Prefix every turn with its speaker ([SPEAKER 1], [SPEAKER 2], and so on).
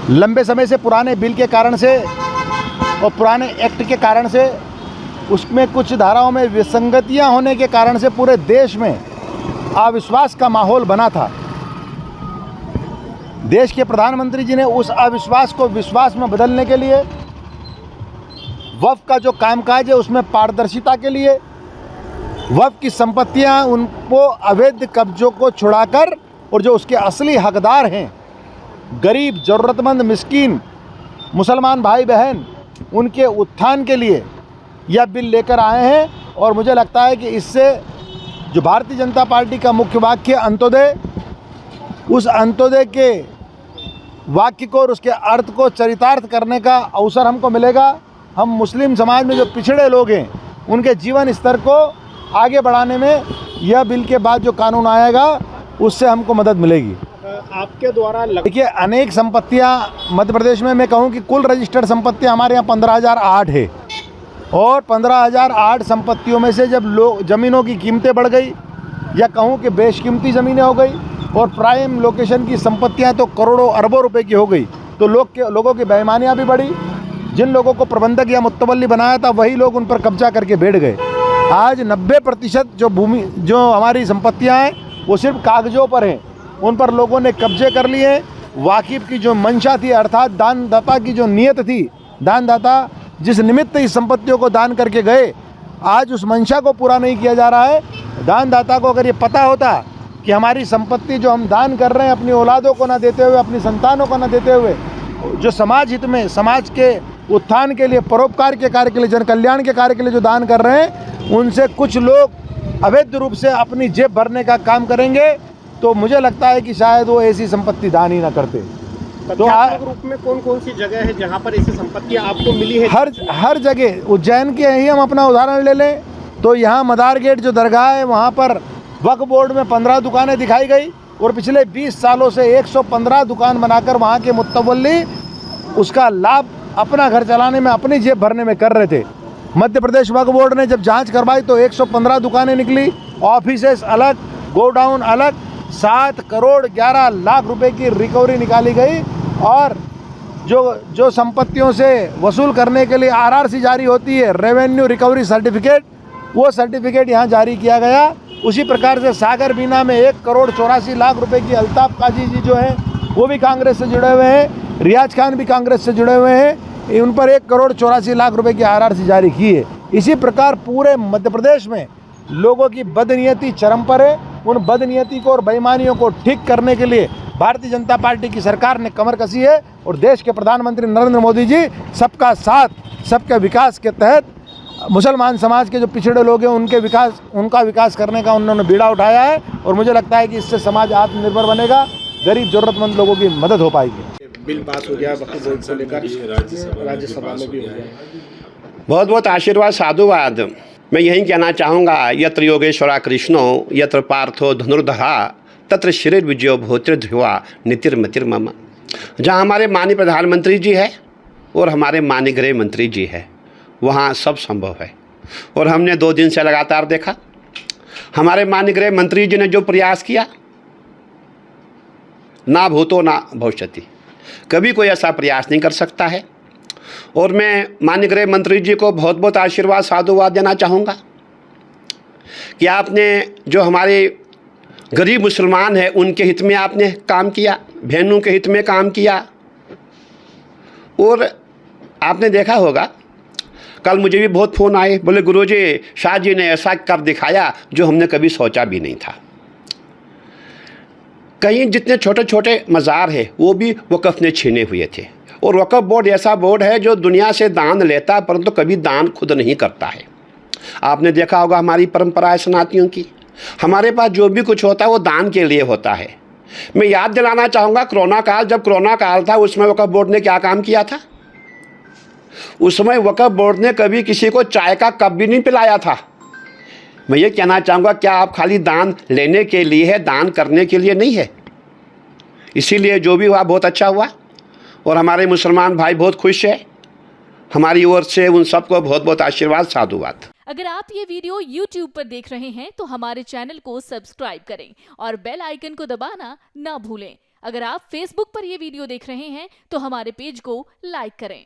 [SPEAKER 1] लंबे समय से पुराने बिल के कारण से और पुराने एक्ट के कारण से उसमें कुछ धाराओं में विसंगतियां होने के कारण से पूरे देश में अविश्वास का माहौल बना था। देश के प्रधानमंत्री जी ने उस अविश्वास को विश्वास में बदलने के लिए वक्फ का जो कामकाज है उसमें पारदर्शिता के लिए वक्फ की संपत्तियां उनको अवैध कब्जों को छुड़ाकर और जो उसके असली हकदार हैं गरीब, ज़रूरतमंद, मिस्कीन मुसलमान भाई बहन, उनके उत्थान के लिए यह बिल लेकर आए हैं। और मुझे लगता है कि इससे जो भारतीय जनता पार्टी का मुख्य वाक्य अंत्योदय, उस अंत्योदय के वाक्य को और उसके अर्थ को चरितार्थ करने का अवसर हमको मिलेगा। हम मुस्लिम समाज में जो पिछड़े लोग हैं उनके जीवन स्तर को आगे बढ़ाने में यह बिल के बाद जो कानून आएगा उससे हमको मदद मिलेगी।
[SPEAKER 2] आपके द्वारा
[SPEAKER 1] देखिए, अनेक संपत्तियां मध्य प्रदेश में, मैं कहूं कि कुल रजिस्टर्ड संपत्तियां हमारे यहाँ 15,008 है और 15,008 संपत्तियों में से जब ज़मीनों की कीमतें बढ़ गई या कहूं कि बेशकीमती ज़मीनें हो गई और प्राइम लोकेशन की संपत्तियां तो करोड़ों अरबों रुपए की हो गई, तो लोगों की बेईमानियां भी बढ़ी। जिन लोगों को प्रबंधक या मुत्तवल्ली बनाया था वही लोग उन पर कब्जा करके बैठ गए। आज 90% जो हमारी संपत्तियां हैं वो सिर्फ कागज़ों पर हैं, उन पर लोगों ने कब्जे कर लिए। वाकिफ़ की जो मंशा थी, अर्थात दानदाता की जो नीयत थी, दानदाता जिस निमित्त इस संपत्तियों को दान करके गए, आज उस मंशा को पूरा नहीं किया जा रहा है। दानदाता को अगर ये पता होता कि हमारी संपत्ति जो हम दान कर रहे हैं अपनी औलादों को ना देते हुए, अपनी संतानों को ना देते हुए, जो समाज हित में, समाज के उत्थान के लिए, परोपकार के कार्य के लिए, जन कल्याण के कार्य के लिए जो दान कर रहे हैं, उनसे कुछ लोग अवैध रूप से अपनी जेब भरने का काम करेंगे, तो मुझे लगता है कि शायद वो ऐसी संपत्ति दान ही ना करते।
[SPEAKER 2] तो रूप में कौन कौन सी जगह है जहाँ पर ऐसी संपत्तियाँ आपको मिली है?
[SPEAKER 1] हर जगह। उज्जैन के ही हम अपना उदाहरण ले लें तो यहाँ मदार गेट जो दरगाह है वहाँ पर वक्फ बोर्ड में 15 दुकानें दिखाई गई और पिछले 20 सालों से 115 दुकान बनाकर वहाँ के मुत्तवल्ली उसका लाभ अपना घर चलाने में, अपनी जेब भरने में कर रहे थे। मध्य प्रदेश वक्फ बोर्ड ने जब जांच करवाई तो 115 दुकानें निकली, ऑफिसेस अलग, गोडाउन अलग, 7 करोड़ 11 लाख रुपए की रिकवरी निकाली गई। और जो संपत्तियों से वसूल करने के लिए RRC जारी होती है, रेवेन्यू रिकवरी सर्टिफिकेट, वो सर्टिफिकेट यहाँ जारी किया गया। उसी प्रकार से सागर बीना में 1 करोड़ 84 लाख रुपए की अल्ताफ काजी जी जो हैं वो भी कांग्रेस से जुड़े हुए हैं, रियाज खान भी कांग्रेस से जुड़े हुए हैं, उन पर 1 करोड़ 84 लाख रुपए की RRC जारी की है। इसी प्रकार पूरे मध्य प्रदेश में लोगों की बदनीयती चरम पर है। उन बदनीयती को और बेईमानियों को ठीक करने के लिए भारतीय जनता पार्टी की सरकार ने कमर कसी है और देश के प्रधानमंत्री नरेंद्र मोदी जी सबका साथ, सबके विकास के तहत मुसलमान समाज के जो पिछड़े लोग हैं उनका विकास करने का उन्होंने बीड़ा उठाया है। और मुझे लगता है कि इससे समाज आत्मनिर्भर बनेगा, गरीब ज़रूरतमंद लोगों की मदद हो पाएगी।
[SPEAKER 2] बिल पास हो गया वक्फ बोर्ड को लेकर, राज्यसभा में भी हो गया।
[SPEAKER 3] बहुत बहुत आशीर्वाद, साधुवाद। मैं यही कहना चाहूँगा, यत्र योगेश्वरा कृष्णो यत्र पार्थो धनुर्धरा तत्र शरीर विजयो भूतिर्ध्रुवा नितिर्मतिर्मम। जहाँ हमारे माननीय प्रधानमंत्री जी है और हमारे माननीय गृह मंत्री जी है वहाँ सब संभव है। और हमने 2 दिन से लगातार देखा हमारे माननीय गृह मंत्री जी ने जो प्रयास किया, ना भूतो ना भविष्यति, कभी कोई ऐसा प्रयास नहीं कर सकता है। और मैं माननीय गृह मंत्री जी को बहुत बहुत आशीर्वाद, साधुवाद देना चाहूँगा कि आपने जो हमारे गरीब मुसलमान हैं उनके हित में आपने काम किया, बहनों के हित में काम किया। और आपने देखा होगा कल मुझे भी बहुत फ़ोन आए, बोले गुरुजी शाह जी ने ऐसा कर दिखाया जो हमने कभी सोचा भी नहीं था। कहीं जितने छोटे छोटे मज़ार हैं वो भी वक़्फ़ ने छीने हुए थे। और वक़्फ़ बोर्ड ऐसा बोर्ड है जो दुनिया से दान लेता है परंतु कभी दान खुद नहीं करता है। आपने देखा होगा हमारी परंपरा है सनातनियों की, हमारे पास जो भी कुछ होता है वो दान के लिए होता है। मैं याद दिलाना चाहूँगा कोरोना काल, जब कोरोना काल था उस समय वक़्फ़ बोर्ड ने क्या काम किया था। उस समय वक़्फ़ बोर्ड ने कभी किसी को चाय का कप भी नहीं पिलाया था। मैं ये कहना चाहूँगा, क्या आप खाली दान लेने के लिए है, दान करने के लिए नहीं है। इसीलिए जो भी हुआ बहुत अच्छा हुआ और हमारे मुसलमान भाई बहुत खुश है। हमारी ओर से उन सबको बहुत बहुत आशीर्वाद, साधुवाद।
[SPEAKER 4] अगर आप ये वीडियो YouTube पर देख रहे हैं तो हमारे चैनल को सब्सक्राइब करें और बेल आइकन को दबाना ना भूलें। अगर आप Facebook पर ये वीडियो देख रहे हैं तो हमारे पेज को लाइक करें।